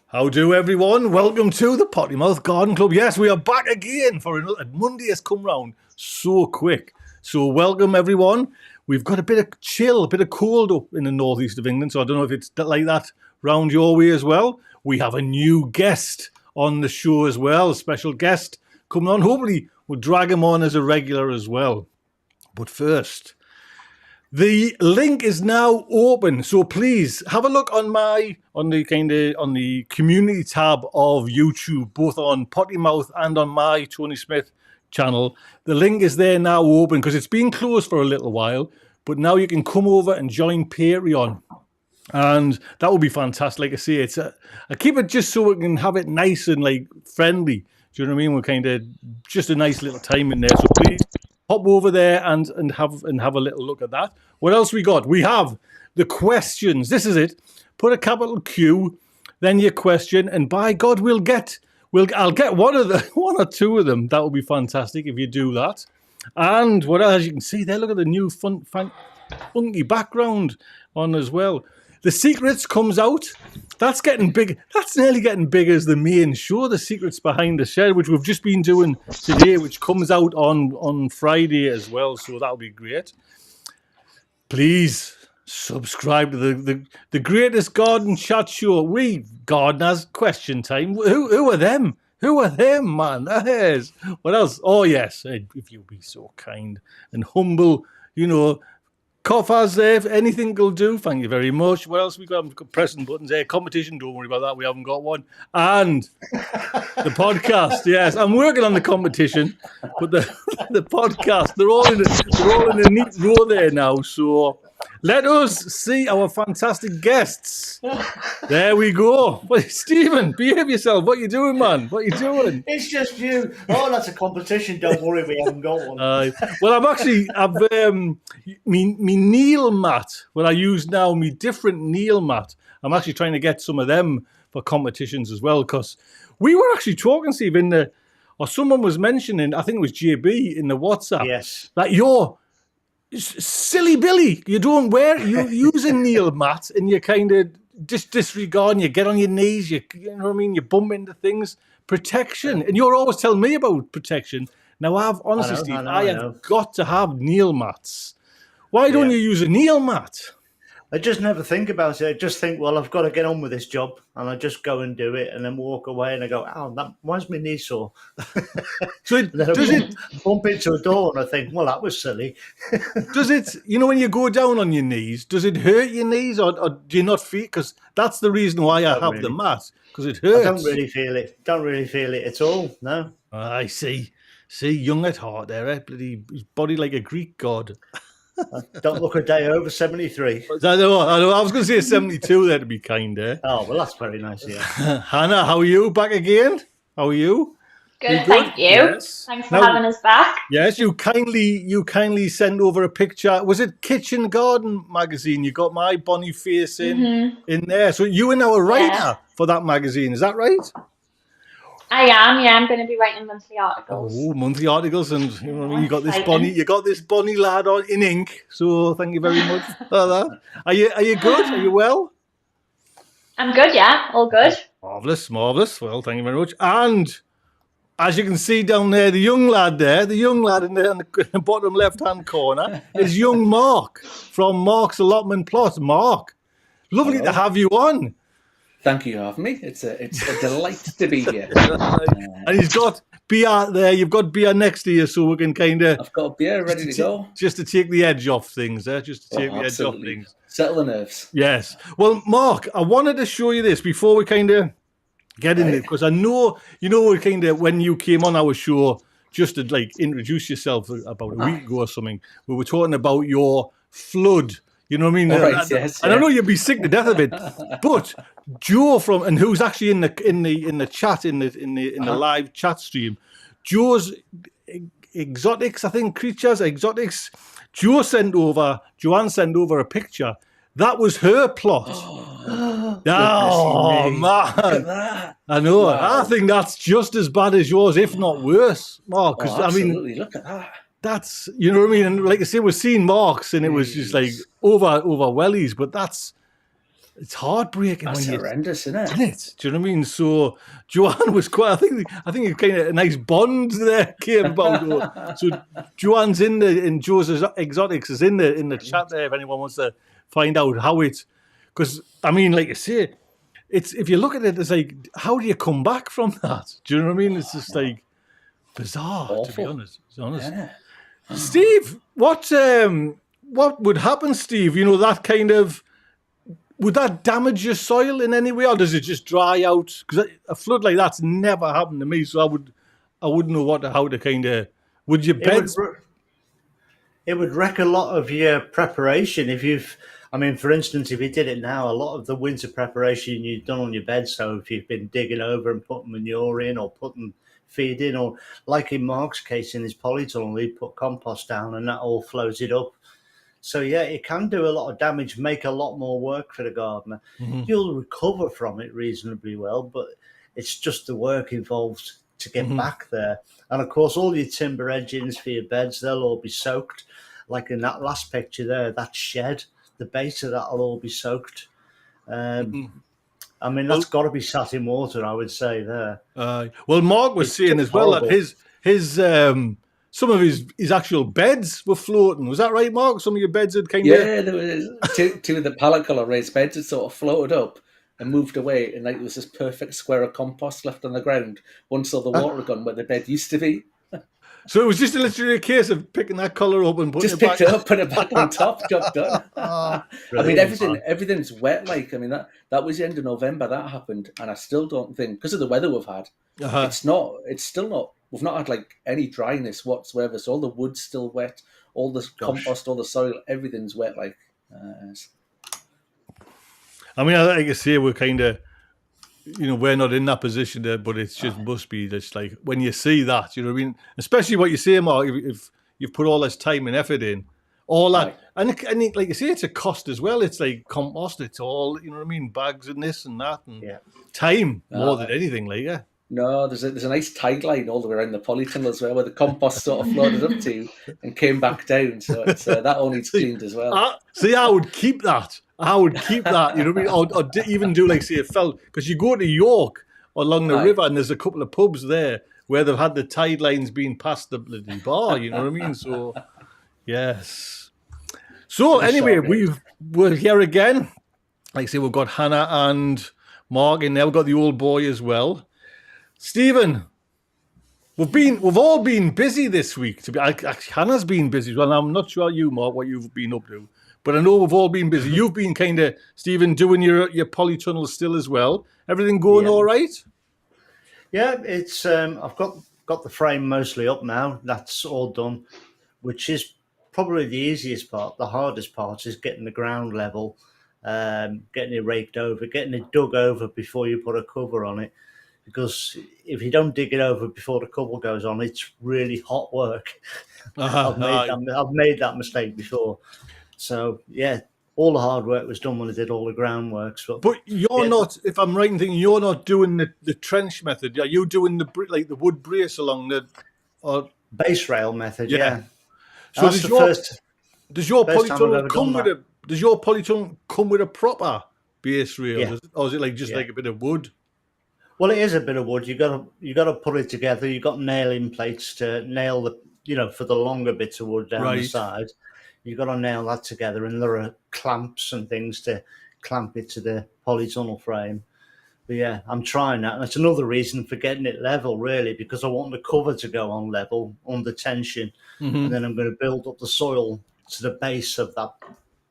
How do everyone? Welcome to the Potty Mouth Garden Club. Yes, we are back again for another Monday has come round so quick. So welcome everyone. We've got a bit of chill, a bit of cold up in the northeast of England. So I don't know if it's like that round your way as well. We have a new guest on the show as well, a special guest coming on. Hopefully we'll drag him on as a regular as well. But first, the link is now open, so please have a look on the community tab of YouTube, both on Potty Mouth and on my Tony Smith channel. The link is there now open because it's been closed for a little while, but now you can come over and join Patreon, and that would be fantastic. Like I say, I keep it just so we can have it nice and like friendly. Do you know what I mean? We're kind of just a nice little time in there, so please hop over there and have a little look at that. What else we got? We have the questions. This is it. Put a capital Q, then your question, and by God, I'll get one or two of them. That would be fantastic if you do that. And what else? As you can see there, look at the new funky background on as well. The Secrets comes out. That's getting big. That's nearly getting big as the main show, The Secrets Behind the Shed, which we've just been doing today, which comes out on Friday as well. So that'll be great. Please subscribe to the greatest garden chat show. We gardeners question time. Who are them? Who are them, man? That is. What else? Oh yes, if you'll be so kind and humble, coffers there, if anything will do. Thank you very much. What else we got? We've got pressing buttons there. Competition, don't worry about that. We haven't got one. And the podcast. Yes, I'm working on the competition, but the podcast. They're all in a neat row there now. So let us see our fantastic guests. There we go. But Stephen, behave yourself. What you doing, man? What you doing? It's just you. Oh, that's a competition. Don't worry, we haven't got one. Well, I've me Neil mat. Well, I use now me different Neil mat. I'm actually trying to get some of them for competitions as well, because we were actually talking, Steve, or someone was mentioning, I think it was JB in the WhatsApp. Yes. That you're silly Billy. You use a Neil mat and you kind of disregard and you get on your knees, you know what I mean? You bump into things. Protection. And you're always telling me about protection. Now, I have got to have Neil mats. Why don't you use a Neil mat? I just never think about it. I just think, well, I've got to get on with this job, and I just go and do it, and then walk away, and I go, why's my knee sore? So does it bump into a door, and I think, well, that was silly. Does it? When you go down on your knees, does it hurt your knees, or do you not feel? Because that's the reason why I have the mat, because it hurts. I don't really feel it. Don't really feel it at all. No. I see. See, young at heart, there, eh? Bloody his body like a Greek god. Don't look a day over 73. I know. I was going to say 72 there to be kind, eh? Oh, well, that's very nice, yeah. Hannah, how are you? Back again? How are you? Good, thank you. Yes. Thanks for having us back. Yes, you kindly sent over a picture. Was it Kitchen Garden magazine? You got my Bonnie face in there. So you are now a writer for that magazine, is that right? I am, yeah. I'm going to be writing monthly articles. Oh, monthly articles, and you got this Bonnie lad on in ink. So thank you very much for that. Are you good? Are you well? I'm good, yeah. All good. Marvelous. Well, thank you very much. And as you can see down there, the young lad in the bottom left-hand corner is young Mark from Mark's Allotment Plot. Mark, lovely to have you on. Thank you for having me. It's a delight to be here. And he's got beer there. You've got beer next to you, so we can kind of... I've got beer ready to go. Just to take the edge off things, eh? Edge off things. Settle the nerves. Yes. Well, Mark, I wanted to show you this before we kind of get in it, because I know, kind of when you came on our show, just to like introduce yourself about a week ago or something, we were talking about your flood. You know what I mean? Right, yes, I don't know, you'd be sick to death of it, but Joe who's actually in the chat in the live chat stream, Joe's exotics, I think exotics. Joanne sent over a picture. That was her plot. Oh man! Look at that. I know. Wow. I think that's just as bad as yours, if not worse, Mark. Because absolutely. Look at that. That's, you know what I mean? And like I say, we're seeing Mark's and it was just like over wellies, but that's it's heartbreaking That's when you. horrendous, isn't Isn't it? it? Do you know what I mean? So Joanne was quite. I think it kind of a nice bond there came about. So Joanne's in Joe's Exotics is in the chat there. If anyone wants to find out how it's, because I mean, like you say, it's if you look at it, it's like how do you come back from that? Do you know what I mean? It's just like bizarre to be Awful. honest. Yeah. Steve, what would happen, Steve? You know that kind of. Would that damage your soil in any way, or does it just dry out? Because a flood like that's never happened to me, so I wouldn't know how to kind of. Would your It would beds? it would wreck a lot of your preparation if you've. I mean, for instance, if you did it now, a lot of the winter preparation you've done on your bed. So if you've been digging over and putting manure in, or putting feed in, or like in Mark's case in his polytunnel, he put compost down and that all floated up. So yeah, it can do a lot of damage, make a lot more work for the gardener. You'll recover from it reasonably well, but it's just the work involved to get back there. And of course, all your timber edgings for your beds, they'll all be soaked. Like in that last picture there, that shed, the base of that'll all be soaked. I mean, that's got to be sat in water, I would say there. Well, Mark was It's saying just as well that horrible. his some of his actual beds were floating. Was that right, Mark? Some of your beds had kind of. Yeah, there was two of the pallet colour raised beds had sort of floated up and moved away, and like there was this perfect square of compost left on the ground once all the water had gone where the bed used to be. So it was just literally a case of picking that colour up and putting Just it back. picked it up, put it back on top, job done. I mean, Brilliant. everything's wet. Like, I mean, that was the end of November that happened, and I still don't think because of the weather we've had, it's still not. We've not had like any dryness whatsoever. So all the wood's still wet, all the compost, all the soil, everything's wet. Like, I mean, like I say, we're kind of, we're not in that position there, but it just must be just like when you see that, you know what I mean? Especially what you say, Mark, if you've put all this time and effort in, all that, and like you say, it's a cost as well. It's like compost, it's all, you know what I mean? Bags and this and that, and time more than anything, like, yeah. No, there's a nice tide line all the way around the polytunnel as well, where the compost sort of floated up to and came back down. So it's, that all needs cleaned as well. See, I would keep that. You know what I mean? Or even do like, say, because you go to York along the river and there's a couple of pubs there where they've had the tide lines being past the bloody bar, you know what I mean? So, yes. So, anyway, we're here again. Like I say, we've got Hannah and Mark in there. We've got the old boy as well. Stephen, we've all been busy this week. Hannah's been busy as well. I'm not sure you, Mark, what you've been up to, but I know we've all been busy. You've been kind of, Stephen, doing your polytunnel still as well. Everything going all right? Yeah, it's I've got the frame mostly up now. That's all done, which is probably the easiest part. The hardest part is getting the ground level, getting it raked over, getting it dug over before you put a cover on it. Because if you don't dig it over before the cover goes on, it's really hot work. I've made that mistake before. So yeah, all the hard work was done when I did all the groundworks. But you're not, if I'm right in thinking, you're not doing the trench method. Are you doing the wood brace along the base rail method? Yeah. So does your polytunnel come with a proper base rail, or is it like just like a bit of wood? Well, it is a bit of wood. You got to put it together. You got nailing plates to nail for the longer bits of wood down the side. You got to nail that together, and there are clamps and things to clamp it to the polytunnel frame. But yeah, I'm trying that, and that's another reason for getting it level, really, because I want the cover to go on level under tension, and then I'm going to build up the soil to the base of that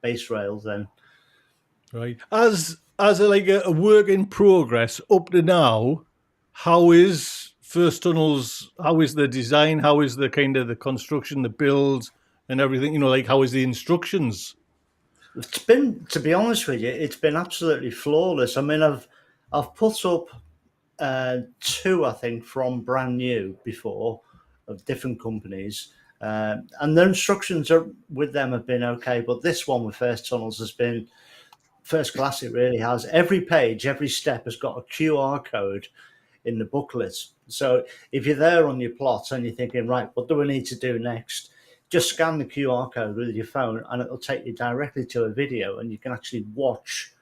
base rail. Then, right, as a work in progress up to now, how is First Tunnels? How is the design? How is the kind of the construction, the build, and everything? How is the instructions? It's been, to be honest with you, it's been absolutely flawless. I mean, I've put up 2, I think, from brand new before of different companies, and the instructions with them have been okay. But this one with First Tunnels has been first class. It really has. Every page, every step has got a QR code in the booklet. So if you're there on your plot and you're thinking, right, what do we need to do next? Just scan the QR code with your phone and it'll take you directly to a video, and you can actually watch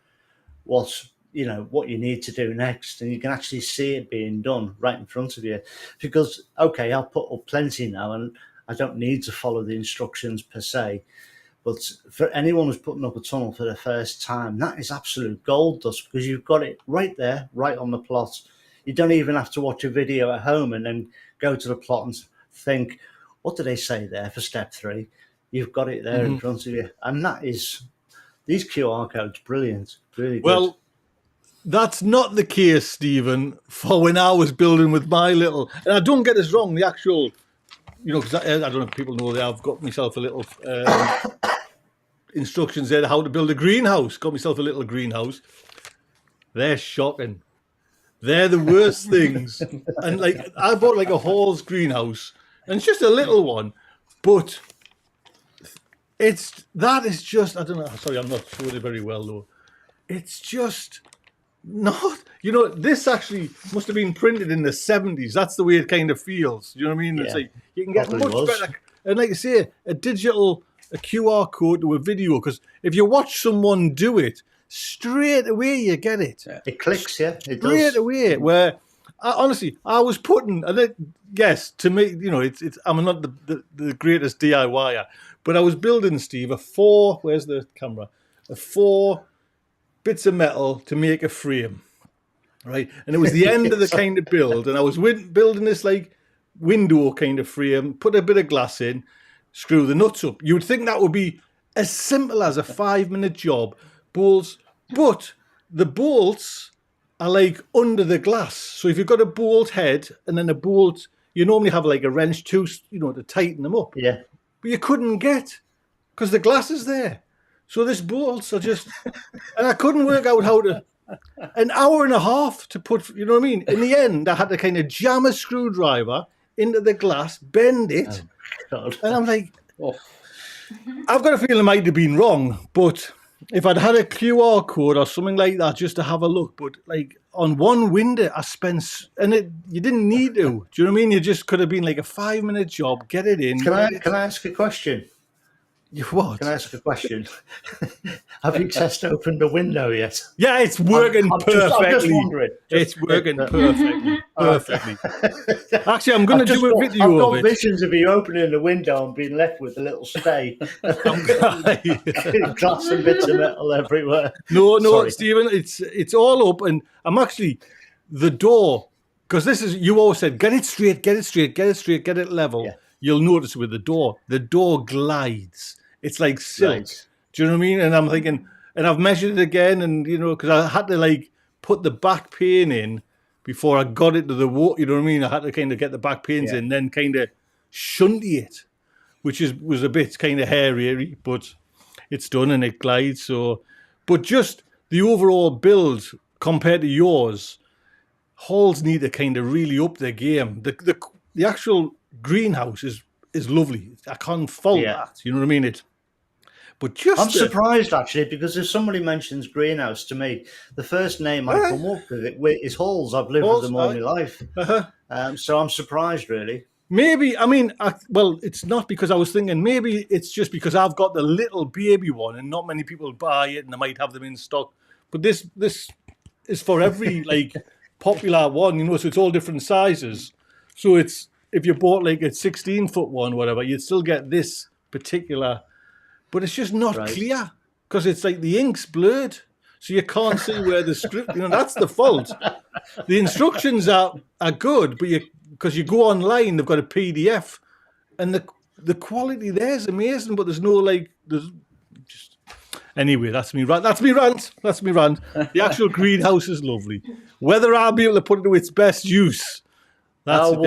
what you need to do next, and you can actually see it being done right in front of you. Because okay, I'll put up plenty now, and I don't need to follow the instructions per se. But for anyone who's putting up a tunnel for the first time, that is absolute gold dust, because you've got it right there, right on the plot. You don't even have to watch a video at home and then go to the plot and think, what do they say there for step 3? You've got it there in front of you. And that is, these QR codes, brilliant, really good. Well, that's not the case, Stephen, for when I was building with my little, and I don't get this wrong, the actual, because I don't know if people know that I've got myself a little instructions there how to build a greenhouse. Got myself a little greenhouse. They're shocking. They're the worst things. And like, I bought like a Hall's greenhouse, and it's just a little one, but that is just, I don't know. Sorry, I'm not showing it very well though. It's just not, this actually must have been printed in the 70s. That's the way it kind of feels. You know what I mean? Yeah, it's like you can get probably much was. better. And like I say, a QR code to a video, because if you watch someone do it, straight away you get it. It clicks, yeah. It Straight does. away. Where honestly, I was putting, yes, to me, it's I'm not the greatest DIYer, but I was building, Steve, where's the camera? 4 bits of metal to make a frame, right? And it was the end of the kind of build, and I was building this like window kind of frame, put a bit of glass in, screw the nuts up. You would think that would be as simple as a 5-minute job, bolts, but the bolts are like under the glass. So if you've got a bolt head and then a bolt, you normally have like a wrench to tighten them up. Yeah. But you couldn't get, because the glass is there. So this bolts are just, and I couldn't work out how to, an hour and a half to put, you know what I mean? In the end, I had to kind of jam a screwdriver into the glass, bend it, God. and I'm like, I've got a feeling it might have been wrong, but if I'd had a QR code or something like that just to have a look, but like on one window I spent, and you didn't need to, do you know what I mean? You just could have been like a 5-minute job, get it in. Can I ask a question? What? Can I ask a question? Have you test opened the window yet? Yeah, it's working perfectly. I'm just wondering. It's working perfectly. Actually, I'm going to do a video I've of got it. visions of you opening the window and being left with a little stay. Glass and bits of metal everywhere. No, Sorry. Stephen, it's all up, and I'm actually the door, because this is, you always said, get it straight, get it level. Yeah. You'll notice with the door glides. It's like silk. Right. Do you know what I mean? And I'm thinking, and I've measured it again, and because I had to like put the back pane in before I got it to the wall. You know what I mean? I had to kind of get the back panes in, then kind of shunty it, which was a bit kind of hairy, but it's done and it glides. So, but just the overall build compared to yours, Halls need to kind of really up their game. The actual greenhouse is lovely. I can't fault that. You know what I mean? I'm surprised actually, because if somebody mentions greenhouse to me, the first name I come up with is Halls. I've lived with them all my life, so I'm surprised really. Maybe, I mean, well, it's not because I was thinking, maybe it's just because I've got the little baby one and not many people buy it and they might have them in stock. But this is for every like popular one, so it's all different sizes. So it's, if you bought like a 16-foot one, whatever, you'd still get this particular, but it's just not clear because it's like the ink's blurred. So you can't see where the script, that's the fault. The instructions are good, but because you go online, they've got a PDF and the quality there is amazing, but there's no anyway, that's me rant. That's me rant. The actual greenhouse is lovely. Whether I'll be able to put it to its best use, that's a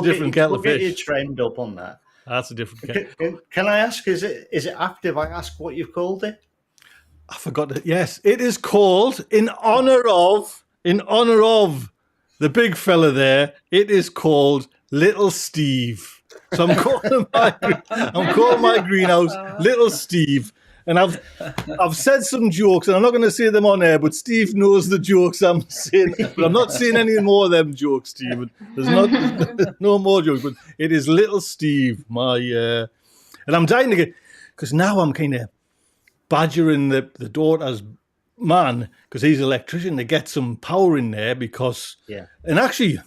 different kettle of fish. We'll get you trained up on that. That's a different kettle. Can I ask, is it active? I ask what you've called it? I forgot it. Yes, it is called, in honor of the big fella there, it is called Little Steve. So I'm calling my greenhouse Little Steve. And I've said some jokes, and I'm not going to say them on air, but Steve knows the jokes I'm saying. But I'm not saying any more of them jokes, Steve. There's no more jokes, but it is Little Steve, and I'm dying to get, because now I'm kind of badgering the daughters man, because he's an electrician, to get some power in there because, Yeah. and actually,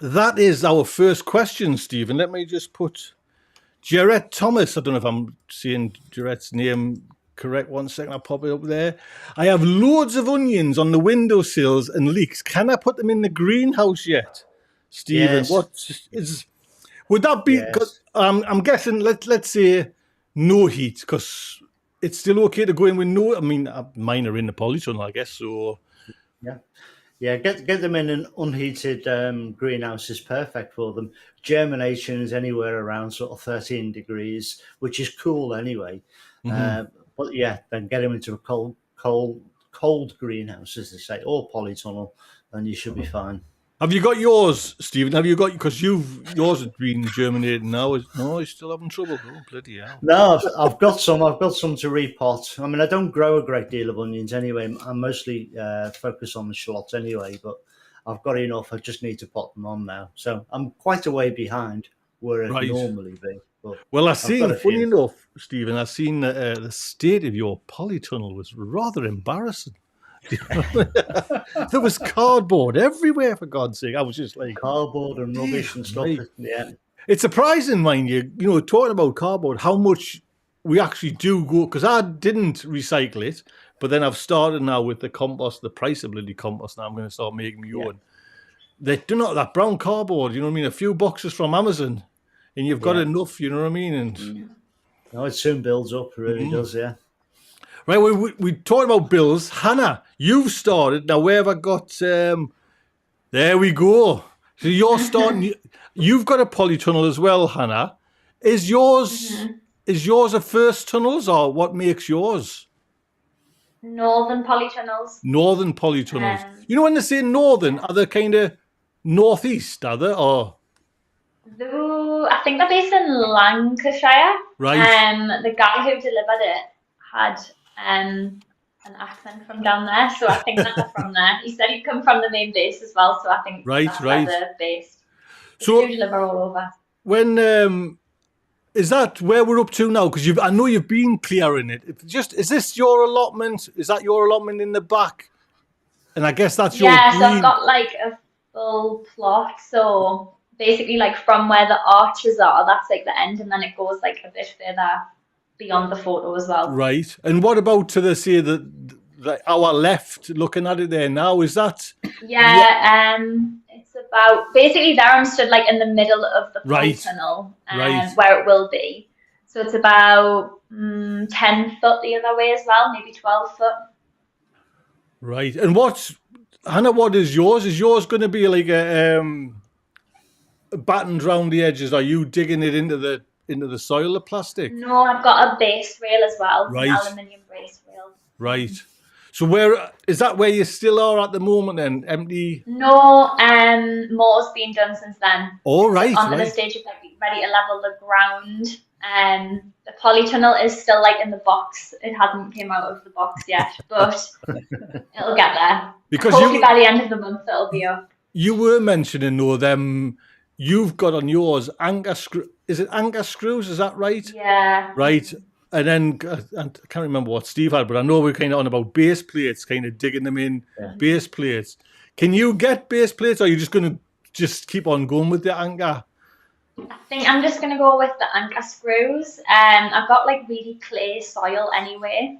that is our first question, Stephen. Let me just put Jarrett Thomas. I don't know if I'm saying Jarrett's name correct. 1 second, I'll pop it up there. I have loads of onions on the windowsills and leeks. Can I put them in the greenhouse yet, Stephen? Yes. Would that be? Yes. I'm guessing. Let's say no heat, because it's still okay to go in with no. I mean, mine are in the polytunnel, I guess. So Yeah, get them in an unheated greenhouse is perfect for them. Germination is anywhere around sort of 13 degrees, which is cool anyway. But yeah, then get them into a cold greenhouse, as they say, or polytunnel, and you should be fine. have you got yours, Stephen? Have you got, because yours has been germinating now? No, you're still having trouble. Oh, bloody hell! No, I've got some. I've got some to repot. I mean, I don't grow a great deal of onions anyway. I'm mostly focused on the shallots anyway, but I've got enough. I just need to pot them on now. So I'm quite a way behind where I'd normally be. But well, funny enough, Stephen, I've seen the state of your polytunnel was rather embarrassing. There was cardboard everywhere, for God's sake. I was just like, cardboard and rubbish and stuff. Yeah. It's surprising, mind you, talking about cardboard, how much we actually do go, because I didn't recycle it, but then I've started now with the compost, the price of bloody compost. Now I'm going to start making my own. They do not, that brown cardboard, you know what I mean? A few boxes from Amazon, and you've got enough, you know what I mean? And no, it soon builds up, it really does, yeah. Right, we talked about bills. Hannah, you've started. Now, where have I got? There we go. So you're starting. You've got a polytunnel as well, Hannah. Is yours a first tunnels, or what makes yours? Northern polytunnels. Northern polytunnels. You know when they say northern, are they kind of northeast? Are they, or? I think they're based in Lancashire. Right. The guy who delivered it had an accent from down there, so I think they're from there. He said he'd come from the main base as well, so I think that's where they're based. So they deliver all over. When is that where we're up to now? Because I know you've been clearing it. Is this your allotment? Is that your allotment in the back? And I guess that's your green. So I've got like a full plot. So basically, like from where the arches are, that's like the end, and then it goes like a bit further beyond the photo as well. Right. And what about to the say the our left, looking at it there now? Is that? Yeah. It's about basically there. I'm stood like in the middle of the polytunnel, where it will be. So it's about 10 foot the other way as well, maybe 12 foot. Right. And Hannah? What is yours? Is yours going to be like a battened round the edges? Are you digging it into the soil, the plastic? No, I've got a base rail as well, an aluminium base rail. Right. So where is that? Where you still are at the moment? Then empty? No, more's been done since then. Oh, right. On the stage of like ready to level the ground. The polytunnel is still like in the box. It hasn't came out of the box yet, but it'll get there. Because hopefully by the end of the month it'll be up. You were mentioning though them. You've got on yours anchor screw. Is it anchor screws? Is that right? Yeah. Right. And then I can't remember what Steve had, but I know we're kind of on about base plates, kind of digging them in base plates. Can you get base plates, or are you just going to keep on going with the anchor? I think I'm just going to go with the anchor screws. I've got like really clay soil anyway,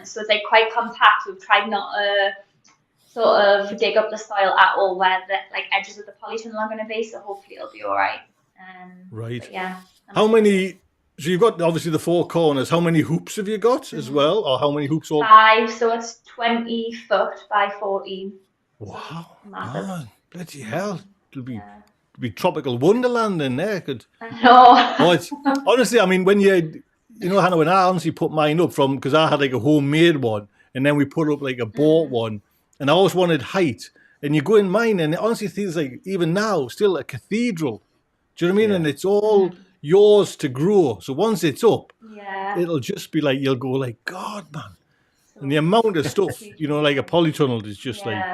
so it's like quite compact. We've tried not to sort of dig up the soil at all where the like edges of the polytunnel are going to be, so hopefully it'll be all right. Right. Yeah. How many? So you've got obviously the four corners. How many hoops have you got as well, or how many hoops? 5. So it's 20 foot by 14. Wow! Man, bloody hell! It'll be tropical wonderland in there. I know. Honestly, I mean, when Hannah, when I honestly put mine up because I had like a homemade one, and then we put up like a bought one, and I always wanted height. And you go in mine, and it honestly feels like even now still a cathedral. Do you know what I mean? Yeah. And it's all yours to grow. So once it's up, it'll just be like, you'll go like, God, man. And the amount of stuff, like a polytunnel is just like,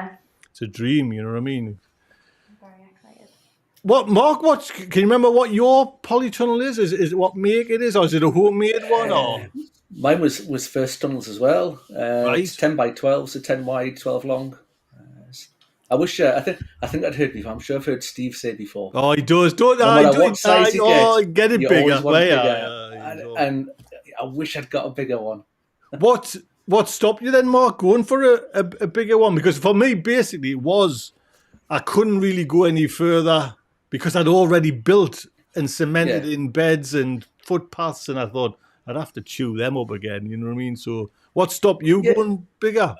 it's a dream, you know what I mean? I'm very excited. Mark, can you remember what your polytunnel is? Is it what make it is, or is it a homemade one? Or? Mine was first tunnels as well. Right. It's 10 by 12, so 10 wide, 12 long. I wish. I think I'd heard before. I'm sure I've heard Steve say before. Oh, he does. Don't No I? matter what size you Get it you bigger. always want bigger. Yeah. And I wish I'd got a bigger one. What stopped you then, Mark, going for a bigger one? Because for me, basically, it was I couldn't really go any further because I'd already built and cemented in beds and footpaths, and I thought I'd have to chew them up again. You know what I mean? So, what stopped you going bigger?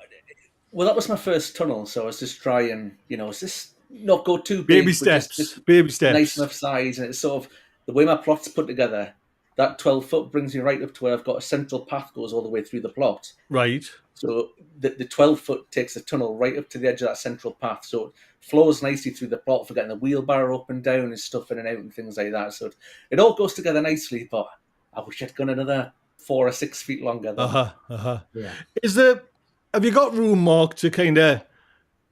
Well, that was my first tunnel, so I was just trying, just not go too big. Baby steps. Just baby steps. Nice enough size, and it's sort of the way my plot's put together. That 12 foot brings me right up to where I've got a central path goes all the way through the plot. Right. So the 12 foot takes the tunnel right up to the edge of that central path. So it flows nicely through the plot for getting the wheelbarrow up and down and stuff in and out and things like that. So it all goes together nicely, but I wish I'd gone another 4 or 6 feet longer. Yeah. Have you got room, Mark, to kind of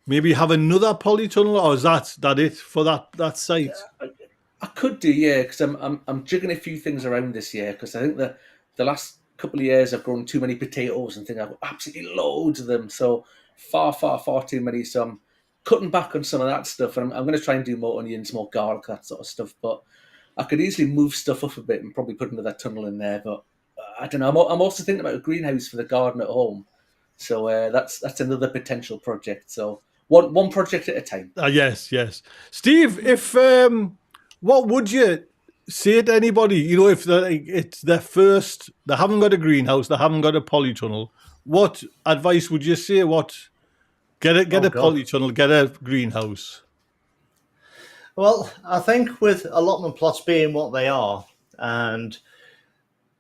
maybe have another polytunnel, or is that it for that site? I could do, yeah, because I'm jigging a few things around this year because I think the last couple of years I've grown too many potatoes and things. I've got absolutely loads of them, so far too many. So I'm cutting back on some of that stuff, and I'm going to try and do more onions, more garlic, that sort of stuff. But I could easily move stuff up a bit and probably put another tunnel in there. But I don't know. I'm also thinking about a greenhouse for the garden at home, so that's another potential project. So one project at a time. Yes. Steve, if what would you say to anybody, if it's their first, they haven't got a greenhouse, they haven't got a polytunnel, what advice would you say? Get a polytunnel, get a greenhouse? Well, I think with allotment plots being what they are and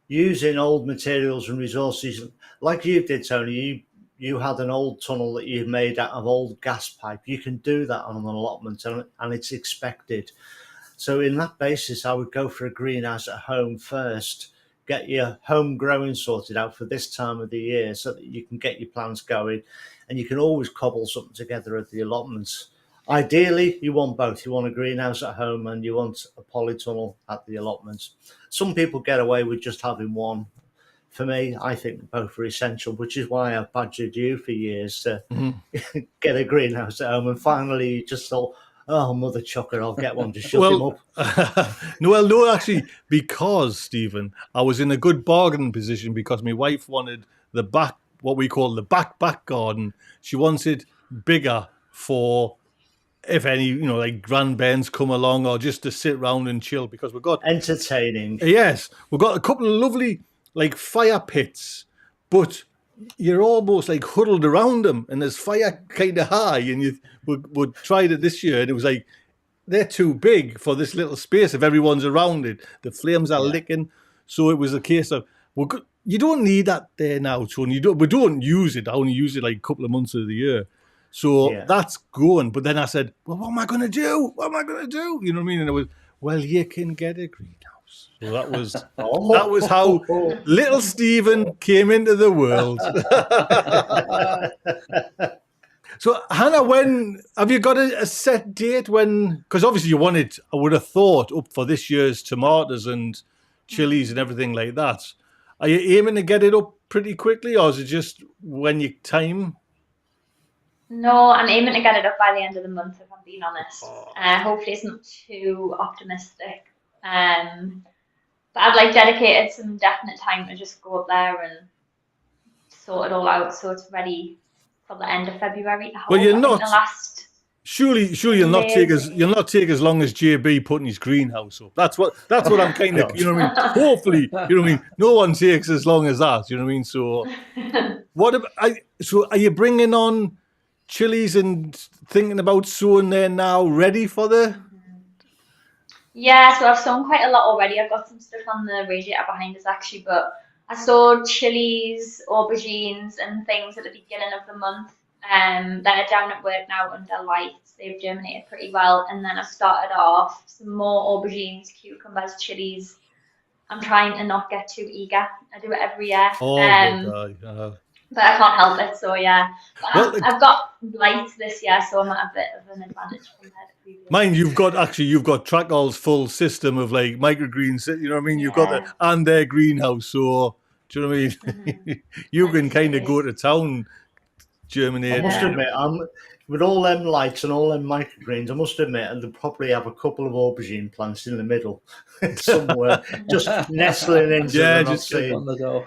using old materials and resources, like you did, Tony, you had an old tunnel that you made out of old gas pipe. You can do that on an allotment, and it's expected. So in that basis, I would go for a greenhouse at home first. Get your home growing sorted out for this time of the year so that you can get your plants going, and you can always cobble something together at the allotments. Ideally, you want both. You want a greenhouse at home and you want a polytunnel at the allotments. Some people get away with just having one. For me, I think both are essential, which is why I've badgered you for years to get a greenhouse at home. And finally, you just thought, oh, mother chucker, I'll get one to shut him up. No, actually, because, Stephen, I was in a good bargaining position because my wife wanted the back, what we call the back garden. She wants it bigger for, if any, like grandbands come along or just to sit around and chill, because we've got... Entertaining. Yes, we've got a couple of lovely, like, fire pits, but... you're almost like huddled around them, and there's fire kind of high. And we tried it this year, and it was like they're too big for this little space. If everyone's around it, the flames are licking. So it was a case of you don't need that there now, Tony. We don't use it. I only use it like a couple of months of the year. So that's going. But then I said, well, what am I going to do? What am I going to do? You know what I mean? And it was, well, you can get a greenhouse. So that was how little Stephen came into the world. So Hannah, when have you got a set date when? Because obviously you wanted, I would have thought, up for this year's tomatoes and chilies and everything like that. Are you aiming to get it up pretty quickly, or is it just when you time? No, I'm aiming to get it up by the end of the month, if I'm being honest. Hopefully it's not too optimistic. But I've dedicated some definite time to just go up there and sort it all out, so it's ready for the end of February. Well, you're not. Surely you'll not take as long as JB putting his greenhouse up. That's what I'm kind of, you know what I mean. Hopefully, you know what I mean. No one takes as long as that, you know what I mean. So, are you bringing on chilies and thinking about sowing there now, ready for the? Yeah, so I've sown quite a lot already. I've got some stuff on the radiator behind us actually, but I sowed chilies, aubergines, and things at the beginning of the month. They're down at work now under lights. They've germinated pretty well, and then I've started off some more aubergines, cucumbers, chilies. I'm trying to not get too eager. I do it every year. But I can't help it, so yeah. But I've got lights this year, so I'm at a bit of an advantage compared to previous. Mind you've got Trackall's full system of like microgreens, you know what I mean? You've got and their greenhouse, so Do you know what I mean? You can kind of go to town, germinate. I must admit, with all them lights and all them microgreens, I must admit, and they probably have a couple of aubergine plants in the middle somewhere, just nestling into Yeah, them. just Not on the go.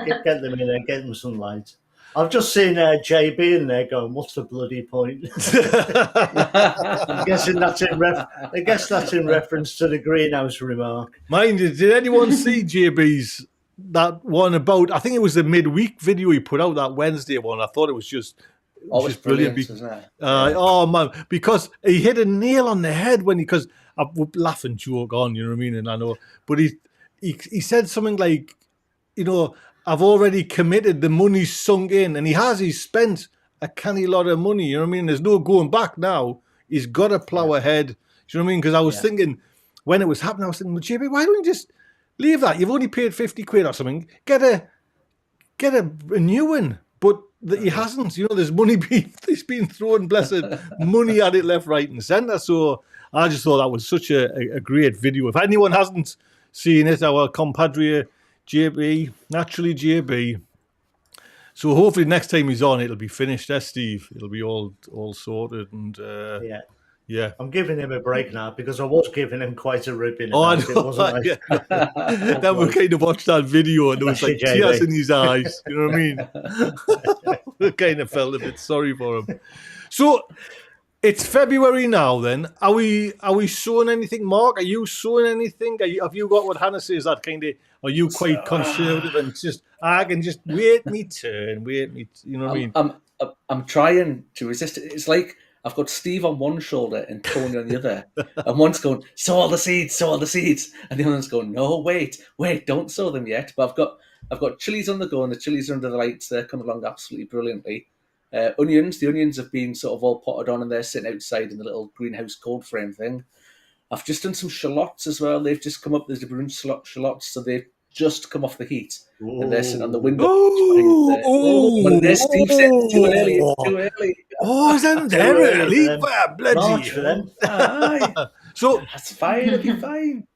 get them in there, get them some light. I've just seen JB in there going, "What's the bloody point?" I'm guessing that's in reference to the greenhouse remark. Mind you, did anyone see JB's that one about? I think it was the midweek video he put out, that Wednesday one. I thought it was just. Oh, it's brilliant, isn't it? Oh man, because he hit a nail on the head because I would laugh and joke on, you know what I mean? And I know, but he said something like, I've already committed, the money's sunk in, and he's spent a canny lot of money, you know what I mean? There's no going back now. He's got to plough ahead. Do you know what I mean? Because I was thinking, when it was happening, I was thinking, well, JB, why don't you just leave that? You've only paid 50 quid or something. Get a new one. But he hasn't. There's money he's been throwing blessed money at it left, right, and centre. So I just thought that was such a great video. If anyone hasn't seen it, our compadre JB, naturally JB. So hopefully next time he's on, it'll be finished, Steve? It'll be all sorted and yeah. I'm giving him a break now because I was giving him quite a ribbing. Oh, I know. It wasn't like... Then we kind of watched that video and there was like tears in his eyes. You know what I mean? We kind of felt a bit sorry for him. So it's February now. Then are we sowing anything, Mark? Are you sowing anything? Have you got what Hannah says? That kind of. Are you quite conservative and just I can just wait me turn, you know what I mean? I'm trying to resist it. It's like I've got Steve on one shoulder and Tony on the other, and one's going, sow all the seeds, and the other one's going, no, wait, don't sow them yet. But I've got chilies on the go, and the chilies are under the lights. They're coming along absolutely brilliantly. The onions have been sort of all potted on, and they're sitting outside in the little greenhouse cold frame thing. I've just done some shallots as well. They've just come up. There's the brune shallots, so they've just come off the heat. Ooh. And they're sitting on the window. But there's Steve said too early. It's too early. Oh, isn't there early? Bloody for them. So that's fine. It'll be fine.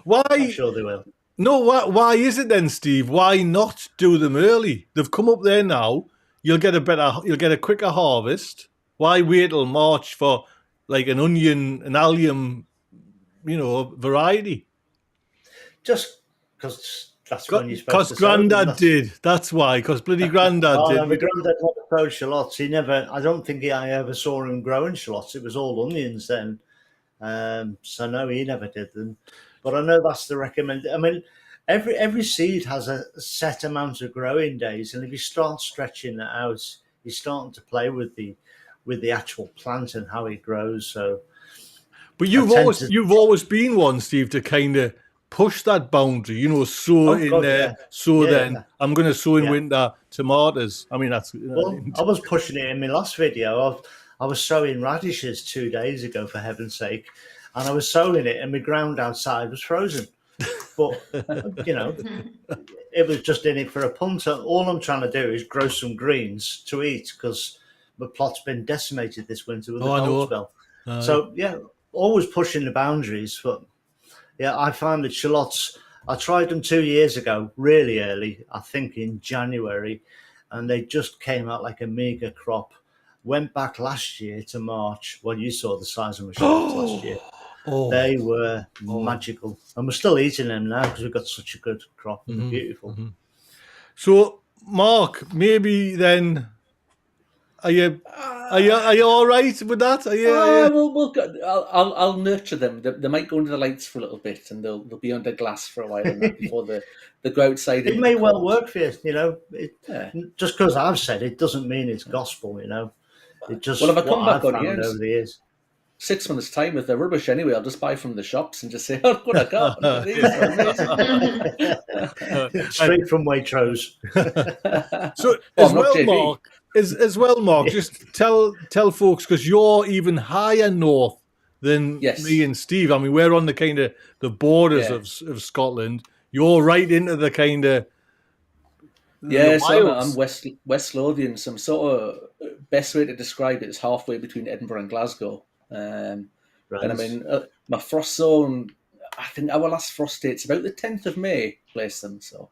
Why? I'm sure they will. No, why is it then, Steve? Why not do them early? They've come up there now. You'll get a quicker harvest. Why wait till March for like an onion, an allium, variety? Just because that's when you're supposed to. Because Grandad did. That's why. Because bloody Grandad did. My Grandad never sowed shallots. I don't think I ever saw him growing shallots. It was all onions then. So no, he never did them. But I know that's the recommended. I mean, every seed has a set amount of growing days, and if you start stretching that out, you're starting to play with the actual plant and how it grows. So, but you've always been one, Steve, to kind of push that boundary. Then I'm going to sow in winter tomatoes. I mean, that's. I was pushing it in my last video. I was sowing radishes 2 days ago, for heaven's sake, and I was sowing it, and my ground outside was frozen. But it was just in it for a punt. All I'm trying to do is grow some greens to eat because my plot's been decimated this winter with the cold spell. So always pushing the boundaries. But I found that shallots. I tried them 2 years ago, really early. I think in January, and they just came out like a mega crop. Went back last year to March. Well, you saw the size of my shallots last year. They were magical. And we're still eating them now because we've got such a good crop and they're beautiful. Mm-hmm. So, Mark, maybe then, are you all right with that? I'll nurture them. They might go under the lights for a little bit and they'll be under glass for a while and that before they go outside. It may well work for you, Just because I've said it doesn't mean it's gospel, It just if I come back on years over the years. 6 months' time, if they're rubbish anyway, I'll just buy from the shops and just say, "Oh, what I got." Straight from Waitrose. So as well, Mark, just tell folks, because you're even higher north than me and Steve. I mean, we're on the kind of the borders of Scotland. You're right into the kind of so I'm West Lothian. So I'm sort of best way to describe it is halfway between Edinburgh and Glasgow. And I mean, my frost zone, I think our last frost date's about the 10th of May, placed them. So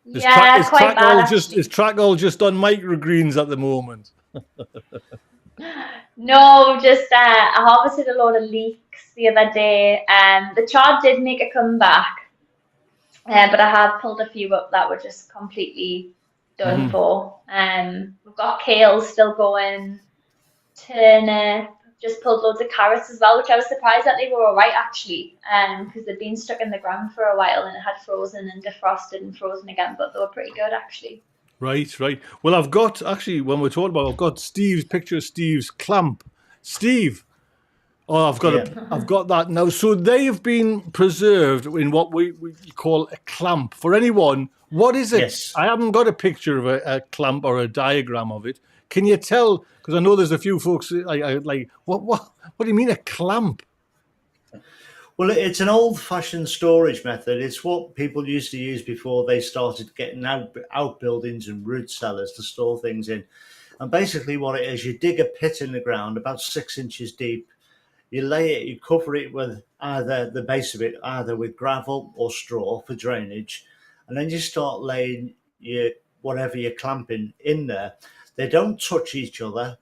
Yeah, Is quite track bad all actually. just on microgreens at the moment? No, just I harvested a load of leeks the other day. The chard did make a comeback, but I have pulled a few up that were just completely done for. We've got kale still going, turnip. Just pulled loads of carrots as well, which I was surprised that they were all right actually, because they'd been stuck in the ground for a while and it had frozen and defrosted and frozen again, but they were pretty good actually. Right, right. Well, I've got actually when we're talking about, I've got Steve's picture of Steve's clamp. Steve, oh, Yeah. I've got that now. So they have been preserved in what we call a clamp. For anyone, what is it? Yes. I haven't got a picture of a clamp or a diagram of it. Can you tell? Because I know there's a few folks like what do you mean a clamp? Well, it's an old-fashioned storage method. It's what people used to use before they started getting outbuildings and root cellars to store things in. And basically what it is, you dig a pit in the ground about 6 inches deep. You lay it, you cover it with either the base of it, either with gravel or straw for drainage. And then you start laying whatever you're clamping in there. They don't touch each other.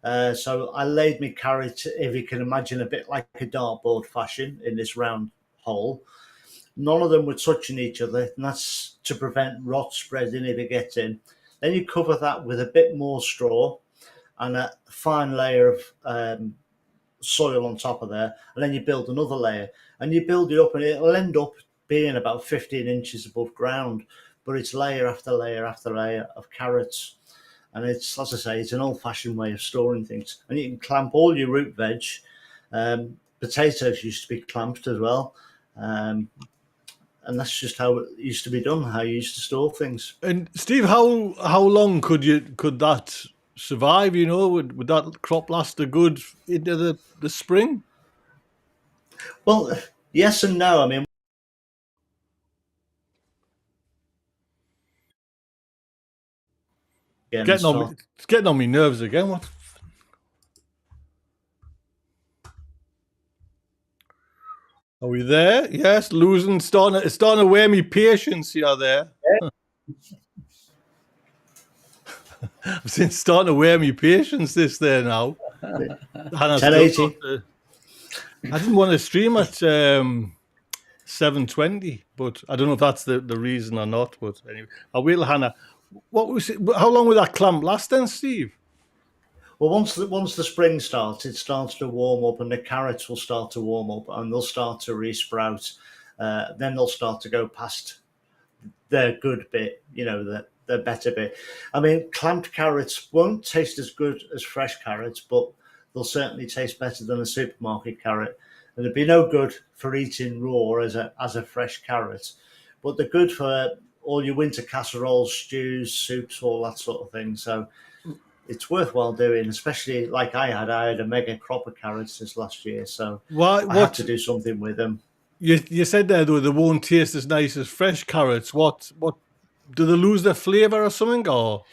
So I laid my carrot, if you can imagine, a bit like a dartboard fashion in this round hole. None of them were touching each other, and that's to prevent rot spreading if it gets in. Then you cover that with a bit more straw and a fine layer of soil on top of there, and then you build another layer, and you build it up, and it'll end up being about 15 inches above ground, but it's layer after layer after layer of carrots. And it's, as I say, it's an old-fashioned way of storing things. And you can clamp all your root veg. Potatoes used to be clamped as well. And that's just how it used to be done, how you used to store things. And Steve, how long could that survive? You know, would that crop last a good into the spring? Well, yes and no. I mean, It's getting on my nerves again. What? Are we there? Yes, it's starting to wear me patience here. There, I'm saying it's starting to wear me patience. This there now. And I 1080. I didn't want to stream at 720, but I don't know if that's the reason or not. But anyway, I will, Hannah. What was it? How long will that clamp last then, Steve? Well, once the spring starts, it starts to warm up, and the carrots will start to warm up, and they'll start to resprout. Then they'll start to go past their good bit, their better bit. I mean, clamped carrots won't taste as good as fresh carrots, but they'll certainly taste better than a supermarket carrot. And they'd be no good for eating raw as a fresh carrot, but they're good for all your winter casseroles, stews, soups, all that sort of thing. So it's worthwhile doing, especially like I had a mega crop of carrots this last year, so I had to do something with them. You said there though they won't taste as nice as fresh carrots. What do they lose their flavour or something? Or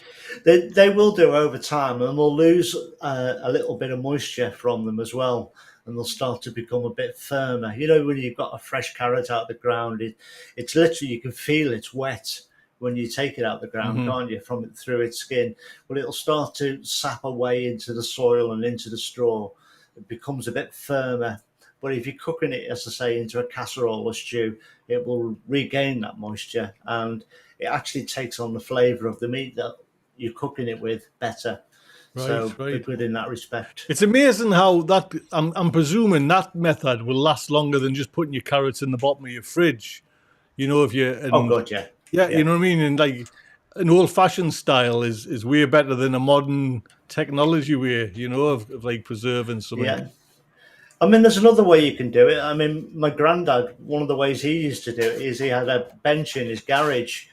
they will do over time, and they'll lose a little bit of moisture from them as well, and they'll start to become a bit firmer. You know, when you've got a fresh carrot out of the ground, it's literally, you can feel it's wet when you take it out of the ground, can't you, from it through its skin? Well, it'll start to sap away into the soil and into the straw. It becomes a bit firmer. But if you're cooking it, as I say, into a casserole or stew, it will regain that moisture, and it actually takes on the flavour of the meat that you're cooking it with better. They're good in that respect. It's amazing how that, I'm presuming that method will last longer than just putting your carrots in the bottom of your fridge. You know, if you... Oh, God, yeah. Yeah, you know what I mean? And like an old-fashioned style is way better than a modern technology way, you know, of like preserving something. Yeah. I mean, there's another way you can do it. I mean, my granddad, one of the ways he used to do it is he had a bench in his garage,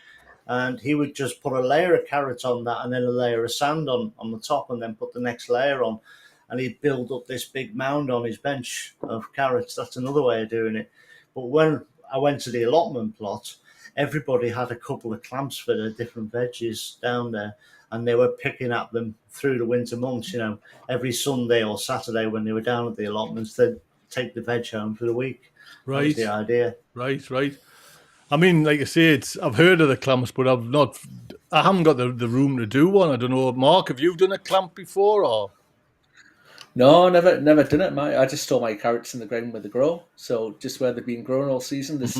and he would just put a layer of carrots on that and then a layer of sand on the top, and then put the next layer on. And he'd build up this big mound on his bench of carrots. That's another way of doing it. But when I went to the allotment plot, everybody had a couple of clamps for their different veggies down there, and they were picking at them through the winter months. You know, every Sunday or Saturday when they were down at the allotments, they'd take the veg home for the week. Right. That was the idea. Right. I mean, like I say, I've heard of the clamps, but I haven't got the room to do one. I don't know, Mark, have you done a clamp before, or? No, never done it. I just store my carrots in the ground where they grow. So just where they've been growing all season, there's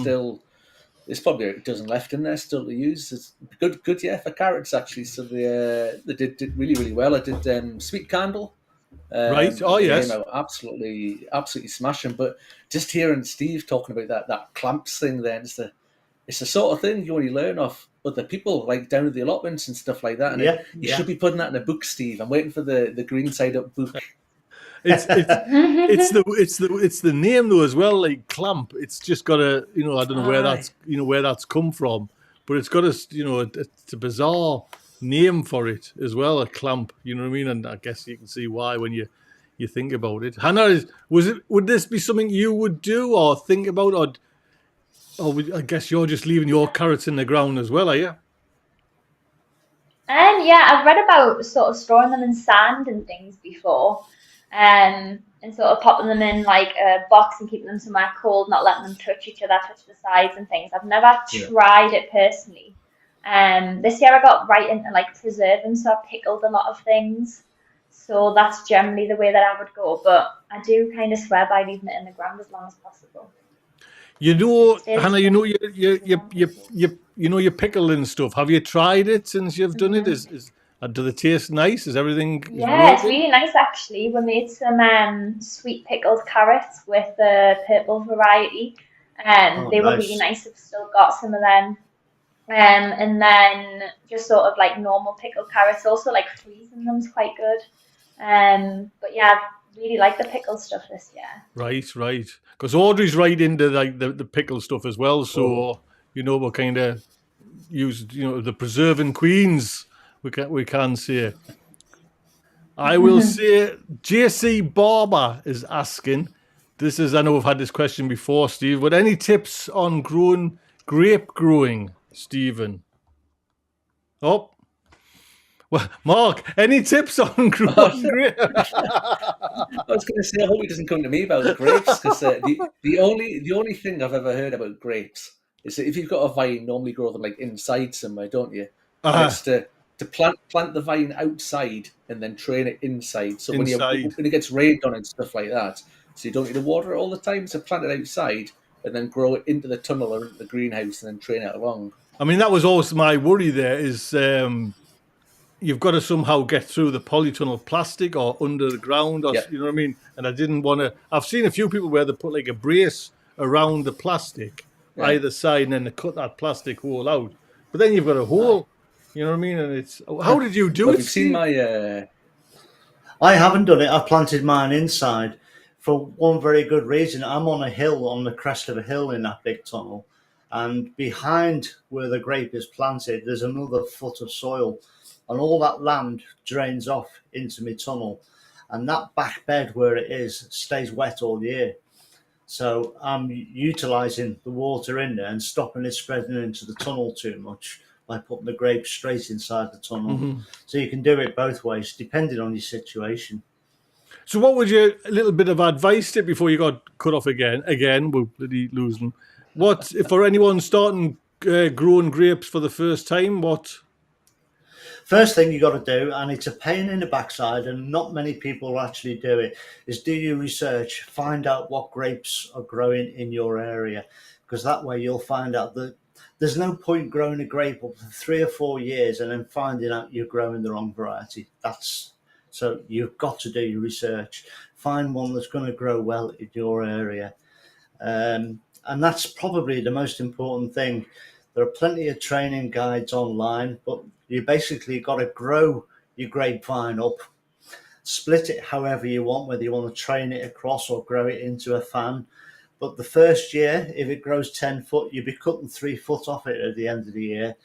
probably a dozen left in there still to use. It's good, yeah, for carrots actually. So they did really, really well. I did sweet candle. Right. Oh, they yes. came out absolutely smashing. But just hearing Steve talking about that clamps thing, then it's the sort of thing you only learn off other people, like down at the allotments and stuff like that. And you should be putting that in a book, Steve. I'm waiting for the green side up book. It's the name though as well, like clamp. It's just got a, I don't know where that's come from, but it's got it's a bizarre name for it as well, a clamp. You know what I mean? And I guess you can see why when you think about it. Hannah, would this be something you would do or think about, or I guess you're just leaving your carrots in the ground as well, are you? Yeah, I've read about sort of storing them in sand and things before, and sort of popping them in like a box and keeping them somewhere cold, not letting them touch each other, touch the sides and things. I've never tried it personally. This year I got right into like preserving, so I pickled a lot of things. So that's generally the way that I would go, but I do kind of swear by leaving it in the ground as long as possible. Hannah, your pickle and stuff. Have you tried it since you've done it? Do they taste nice? Is everything? Yeah, it's really nice actually. We made some sweet pickled carrots with the purple variety, and they were really nice. I've still got some of them. And then just sort of like normal pickled carrots. Also, like freezing them is quite good. But yeah, I really like the pickle stuff this year. Right. Because Audrey's right into like the pickle stuff as well. So we're kind of used, the preserving queens. We can say. I will say, JC Barber is asking. I know we've had this question before, Steve. But any tips on grape growing, Stephen? Oh. Well, Mark, any tips on growing grapes? I was going to say, I hope he doesn't come to me about grapes, because the only thing I've ever heard about grapes is that if you've got a vine, you normally grow them like inside somewhere, don't you? And it's to plant the vine outside and then train it inside. So when it gets rained on and stuff like that, so you don't need to water it all the time. So plant it outside and then grow it into the tunnel or into the greenhouse and then train it along. I mean, that was always my worry there is you've got to somehow get through the polytunnel plastic or under the ground, or you know what I mean? And I didn't want to... I've seen a few people where they put like a brace around the plastic either side and then they cut that plastic hole out. But then you've got a hole, you know what I mean? And it's... How did you do it? You've seen my... I haven't done it. I've planted mine inside for one very good reason. I'm on a hill, on the crest of a hill in that big tunnel. And behind where the grape is planted, there's another foot of soil. And all that land drains off into my tunnel. And that back bed where it is stays wet all year. So I'm utilising the water in there and stopping it spreading into the tunnel too much by putting the grapes straight inside the tunnel. Mm-hmm. So you can do it both ways, depending on your situation. So what would you, a little bit of advice tip before you got cut off again, we're bloody losing. What, for anyone starting growing grapes for the first time, what... First thing you got to do, and it's a pain in the backside, and not many people actually do it, is do your research, find out what grapes are growing in your area, because that way you'll find out that there's no point growing a grape up for 3 or 4 years and then finding out you're growing the wrong variety. So you've got to do your research, find one that's going to grow well in your area, and that's probably the most important thing. There are plenty of training guides online, but you basically got to grow your grapevine up, split it however you want, whether you want to train it across or grow it into a fan. But the first year, if it grows 10 foot, you'll be cutting 3 foot off it at the end of the year.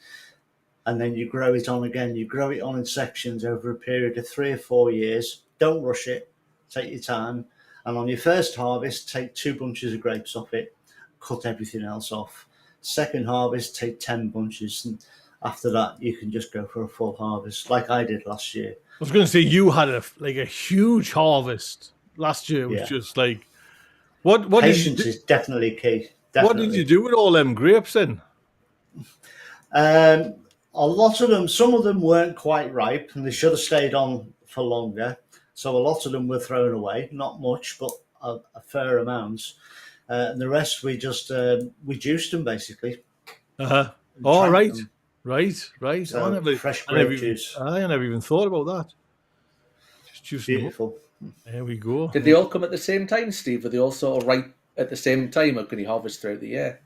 And then you grow it on again. You grow it on in sections over a period of 3 or 4 years. Don't rush it. Take your time. And on your first harvest, take 2 bunches of grapes off it. Cut everything else off. Second harvest, take 10 bunches. And after that, you can just go for a full harvest, like I did last year. I was going to say you had a huge harvest last year. It was just like... Patience is definitely key. Definitely. What did you do with all them grapes then? A lot of them, some of them weren't quite ripe, and they should have stayed on for longer. So a lot of them were thrown away. Not much, but a fair amount. And the rest we juiced them basically. Oh, right. Them. Right. So fresh I grape juice. I never even thought about that. Just juicing Beautiful. them up. There we go. Did they all come at the same time, Steve? Were they all sort of ripe at the same time, or can you harvest throughout the year?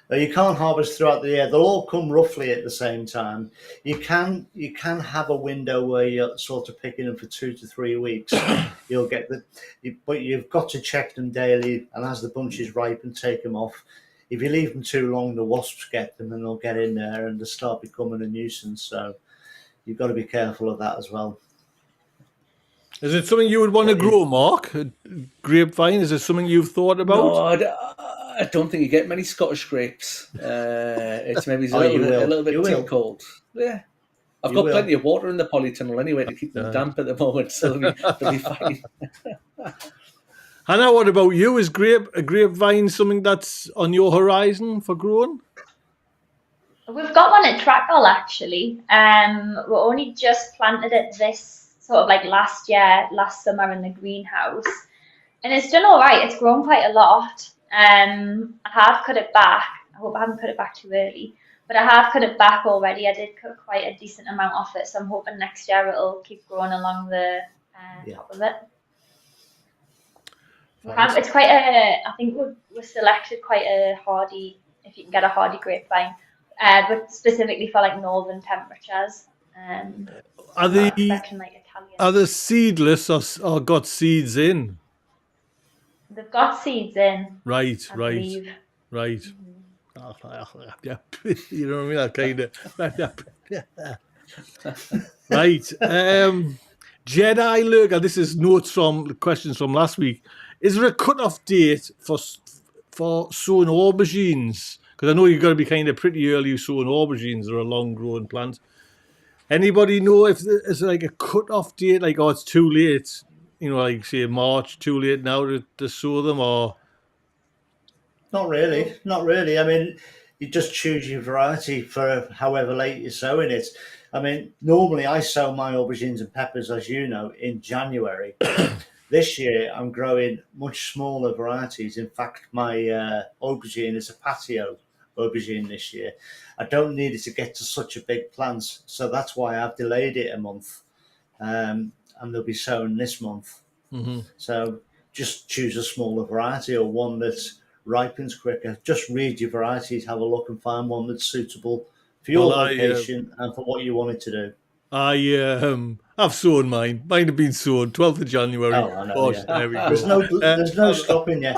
You can't harvest throughout the year. They'll all come roughly at the same time. You can have a window where you're sort of picking them for 2 to 3 weeks. You'll get but you've got to check them daily, and as the bunches ripen, take them off. If you leave them too long, the wasps get them and they'll get in there and they start becoming a nuisance. So you've got to be careful of that as well. Is it something you would want to grow, Mark? A grapevine? Is it something you've thought about? No, I don't think you get many Scottish grapes. It's maybe a little bit too cold. Yeah. I've got plenty of water in the polytunnel anyway to keep them damp at the moment, so they'll be fine. Hannah, what about you? Is a grapevine something that's on your horizon for growing? We've got one at Trackall actually. We only just planted it this sort of like last summer in the greenhouse, and it's done all right. It's grown quite a lot. I have cut it back. I hope I haven't cut it back too early, but I have cut it back already. I did cut quite a decent amount off it, so I'm hoping next year it'll keep growing along the top of it. It's quite I think we selected quite a hardy, if you can get a hardy grapevine, but specifically for like northern temperatures. Are the seedless or got seeds in? They've got seeds in. Right. Mm-hmm. Yeah, you know what I mean? That kind of. Right. Jedi Lurker, this is notes from the questions from last week. Is there a cut-off date for sowing aubergines? Because I know you've got to be kind of pretty early sowing aubergines. They're a long-growing plant. Anybody know if there's like a cut-off date? Like, oh, it's too late. You know, like say March, too late now to sow them, or? Not really. I mean, you just choose your variety for however late you're sowing it. I mean, normally I sow my aubergines and peppers, as you know, in January. This year, I'm growing much smaller varieties. In fact, my aubergine is a patio aubergine this year. I don't need it to get to such a big plant, so that's why I've delayed it a month, and they'll be sown this month. Mm-hmm. So just choose a smaller variety or one that ripens quicker. Just read your varieties, have a look, and find one that's suitable for your location and for what you want it to do. I've sown mine. Mine have been sown 12th of January. Oh, I know, Gosh, there we go. There's no stopping you.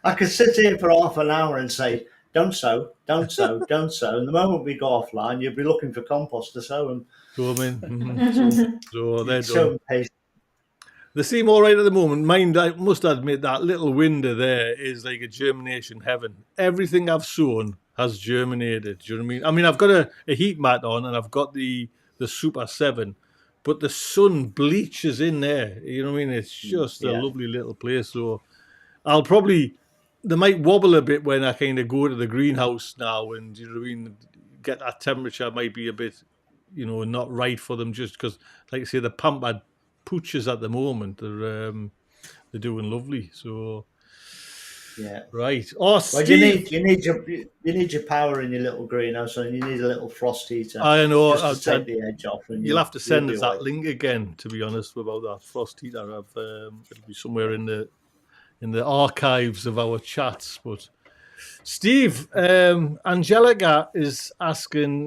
I could sit here for half an hour and say, don't sow. And the moment we go offline, you'll be looking for compost to sow them. So they're done. They seem all right at the moment. Mine, I must admit, that little window there is like a germination heaven. Everything I've sown has germinated. Do you know what I mean? I mean, I've got a heat mat on and I've got the Super 7, but the sun bleaches in there. You know what I mean? It's just a lovely little place. So they might wobble a bit when I kind of go to the greenhouse now, and you know what I mean, get that temperature might be a bit, you know, not right for them, just because, like I say, the pampered pooches at the moment, they're doing lovely. So yeah, right. Oh, well, you need your power in your little greenhouse, and you need a little frost heater. I know. Just to take the edge off. And you'll have to send us that link again. To be honest, about that frost heater, it'll be somewhere in the archives of our chats. But Steve, Angelica is asking,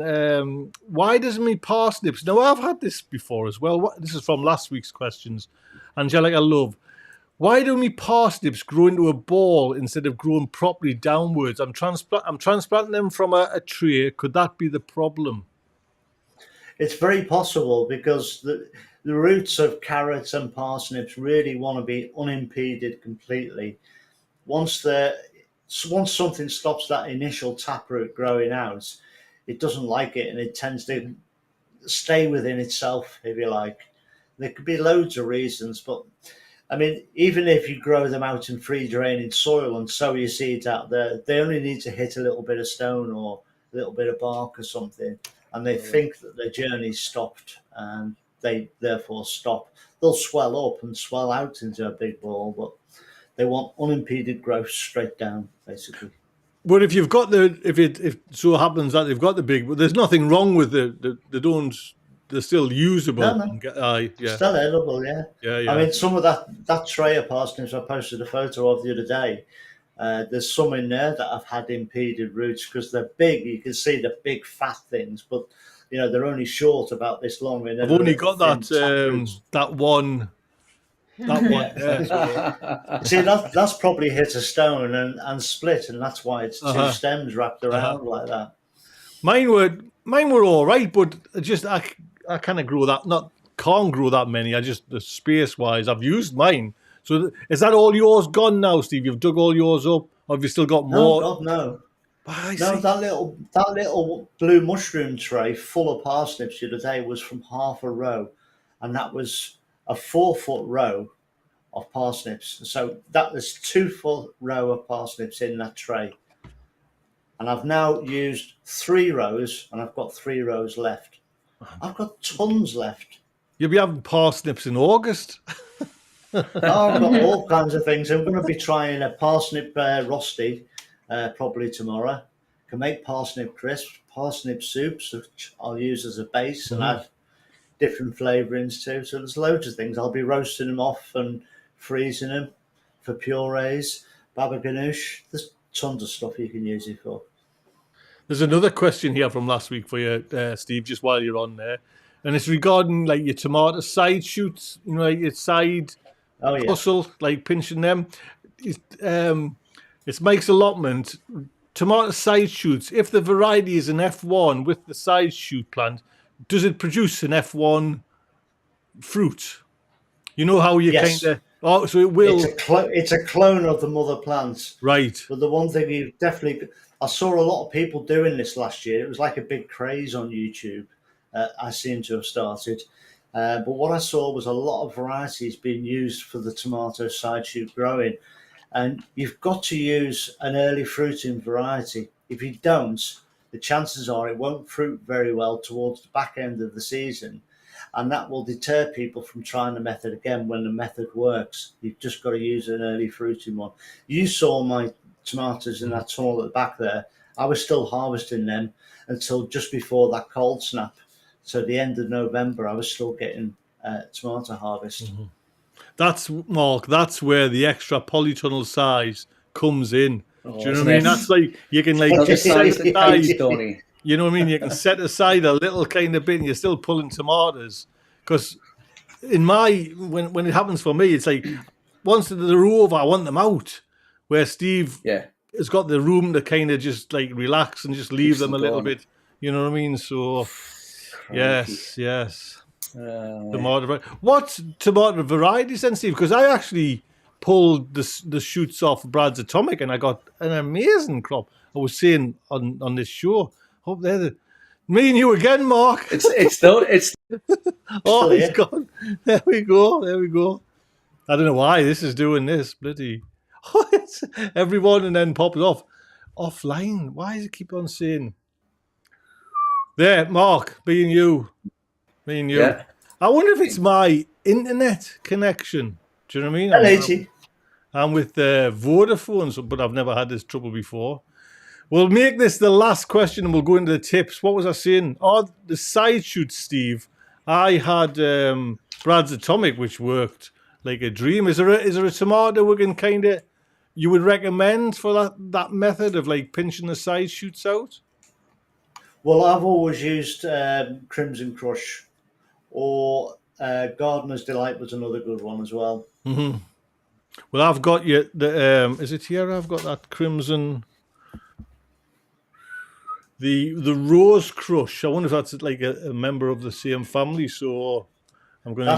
why doesn't me parsnips? Now, I've had this before as well. This is from last week's questions. Angelica, love. Why do me parsnips grow into a ball instead of growing properly downwards? I'm transplanting them from a tray. Could that be the problem? It's very possible, because the roots of carrots and parsnips really want to be unimpeded completely. Once something stops that initial taproot growing out, it doesn't like it, and it tends to stay within itself, if you like. There could be loads of reasons, but I mean, even if you grow them out in free draining soil and sow your seeds out there, they only need to hit a little bit of stone or a little bit of bark or something, and they think that their journey's stopped, and they therefore stop. They'll swell up and swell out into a big ball, but they want unimpeded growth straight down, basically. But if you've got if it so happens that they've got the big, but there's nothing wrong with they're still usable. No. Yeah. Still edible, yeah. Yeah. I mean, some of that tray of parsnips I posted a photo of the other day, there's some in there that have had impeded roots because they're big. You can see the big fat things, but they're only short about this long. And I've only got that one. Yeah. See, that's probably hit a stone and split, and that's why it's two stems wrapped around like that. Mine were all right, but I kind of grow that can't grow that many. The space wise, I've used mine. So is that all yours gone now, Steve? You've dug all yours up, or have you still got more? No, God, no. No, that little blue mushroom tray full of parsnips the other day was from half a row, and that was a 4-foot row of parsnips. So that was 2-foot row of parsnips in that tray. And I've now used 3 rows, and I've got 3 rows left. I've got tons left. You'll be having parsnips in August. I've got all kinds of things. I'm going to be trying a parsnip rosti probably tomorrow. Can make parsnip crisps, parsnip soups, which I'll use as a base and add different flavourings too. So there's loads of things. I'll be roasting them off and freezing them for purees, baba ganoush. There's tons of stuff you can use it for. There's another question here from last week for you, Steve, just while you're on there. And it's regarding like your tomato side shoots, like your side hustle, like pinching them. It's Mike's allotment. Tomato side shoots, if the variety is an F1 with the side shoot plant, does it produce an F1 fruit? You know how you kind of... Oh, so it will... It's a clone of the mother plant. Right. But the one thing you definitely... I saw a lot of people doing this last year. It was like a big craze on YouTube. I seem to have started. But what I saw was a lot of varieties being used for the tomato side shoot growing. And you've got to use an early fruiting variety. If you don't, the chances are it won't fruit very well towards the back end of the season. And that will deter people from trying the method again when the method works. You've just got to use an early fruiting one. You saw my tomatoes in that tunnel at the back there. I was still harvesting them until just before that cold snap. So at the end of November, I was still getting tomato harvest. Mm-hmm. That's where the extra polytunnel size comes in. Do you know what I mean? That's like you can just set aside. You know what I mean? You can set aside a little kind of bit, and you're still pulling tomatoes. Because when it happens for me, it's like once they're over, I want them out. Where Steve has got the room to kind of just like relax and just leave them a little bit. You know what I mean? So yes. What tomato varieties then, Steve? Because I actually pulled the shoots off Brad's Atomic and I got an amazing crop. I was saying on this show. Hope they're me and you again, Mark. It's oh, he's gone. There we go. I don't know why this is doing this. Bloody everyone and then popped off. Offline. Why does it keep on saying? There, Mark, being you. Yeah. I wonder if it's my internet connection. Do you know what I mean? I'm with Vodafone, but I've never had this trouble before. We'll make this the last question and we'll go into the tips. What was I saying? Oh, the side shoot, Steve. I had Brad's Atomic, which worked like a dream. Is there a tomato we can kind of you would recommend for that method of like pinching the side shoots out? Well, I've always used Crimson Crush, or Gardener's Delight was another good one as well. Mm-hmm. Well, I've got you. Is it here? I've got that Crimson. The Rose Crush. I wonder if that's like a member of the same family. So I'm going to.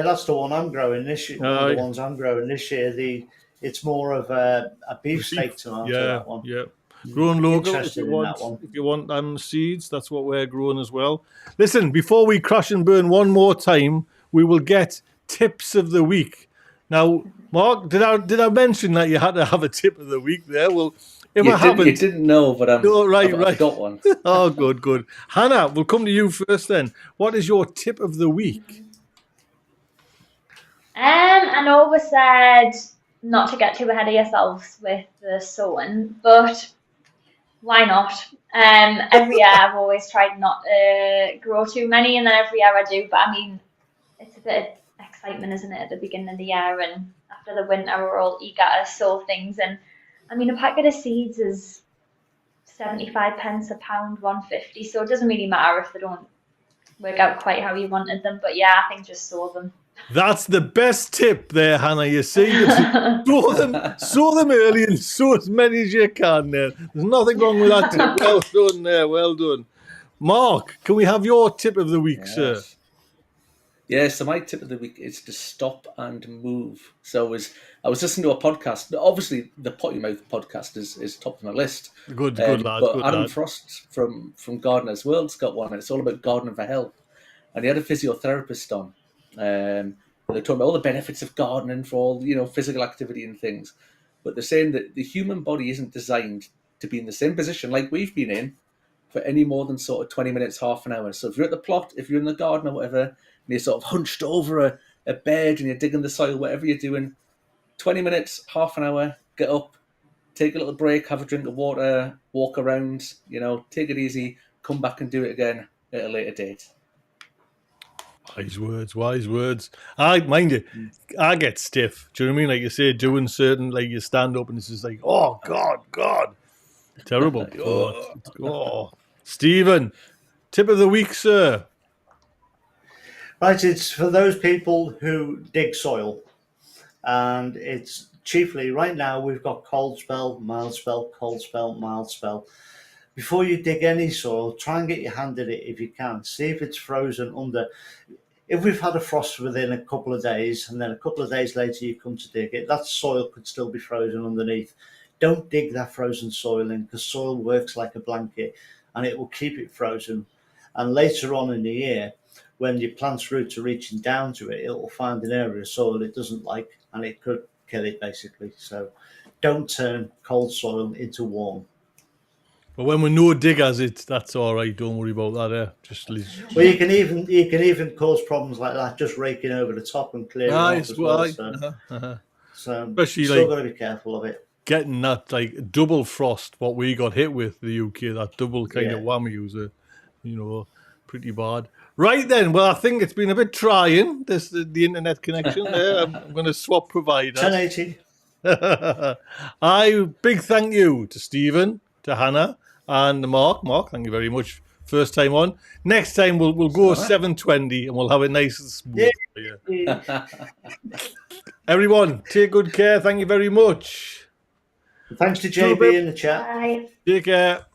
That's the one I'm growing this year. One of the ones I'm growing this year. It's more of a beefsteak tomato. That one. Yeah. Growing local if you want seeds, that's what we're growing as well. Listen, before we crash and burn one more time, we will get tips of the week. Now, Mark, did I mention that you had to have a tip of the week there? Well, If You I haven't, didn't know, but no, right. I've got one. Oh, good. Hannah, we'll come to you first then. What is your tip of the week? I know we said not to get too ahead of yourselves with the sewing, but why not? Every year I've always tried not to grow too many, and then every year I do. But I mean, it's a bit of excitement, isn't it, at the beginning of the year, and after the winter we're all eager to sow things. And I mean, a packet of seeds is 75 pence a pound, 150. So it doesn't really matter if they don't work out quite how you wanted them. But yeah, I think just sow them. That's the best tip there, Hannah. You see, sow them early and sow as many as you can there. There's nothing wrong with that tip. Well done there, well done. Mark, can we have your tip of the week, sir? Yeah, so my tip of the week is to stop and move. So I was listening to a podcast. Obviously, the Potty Mouth podcast is top of my list. Good lad. But good Adam lad. Frost from Gardener's World's got one. And it's all about gardening for health. And he had a physiotherapist on. They're talking about all the benefits of gardening for all, physical activity and things. But they're saying that the human body isn't designed to be in the same position like we've been in for any more than sort of 20 minutes, half an hour. So if you're at the plot, if you're in the garden or whatever, and you're sort of hunched over a bed and you're digging the soil, whatever you're doing, 20 minutes, half an hour, get up, take a little break, have a drink of water, walk around, take it easy, come back and do it again at a later date. Wise words. Mind you, I get stiff. Do you know what I mean? Like you say, doing certain, like you stand up and it's just like, oh, God. Terrible. Stephen, tip of the week, sir. Right, it's for those people who dig soil. And it's chiefly, right now, we've got cold spell, mild spell, cold spell, mild spell. Before you dig any soil, try and get your hand in it if you can. See if it's frozen under. If we've had a frost within a couple of days, and then a couple of days later you come to dig it, that soil could still be frozen underneath. Don't dig that frozen soil in, because soil works like a blanket and it will keep it frozen. And later on in the year, when your plant's roots are reaching down to it, it will find an area of soil it doesn't like and it could kill it basically. So don't turn cold soil into warm. But when we're no diggers, that's all right. Don't worry about that. Well, you can even cause problems like that just raking over the top and clearing off as well. So especially still got to be careful of it. Getting that like double frost, what we got hit with the UK, that double kind of whammy was pretty bad. Right then, well, I think it's been a bit trying, the internet connection there. I'm going to swap provider. 1080. Big thank you to Stephen, to Hannah, and Mark. Mark, thank you very much. First time on. Next time we'll go 7:20 and we'll have it nice and smooth. Yeah. Everyone, take good care. Thank you very much. Thanks to JB in the chat. Bye. Take care.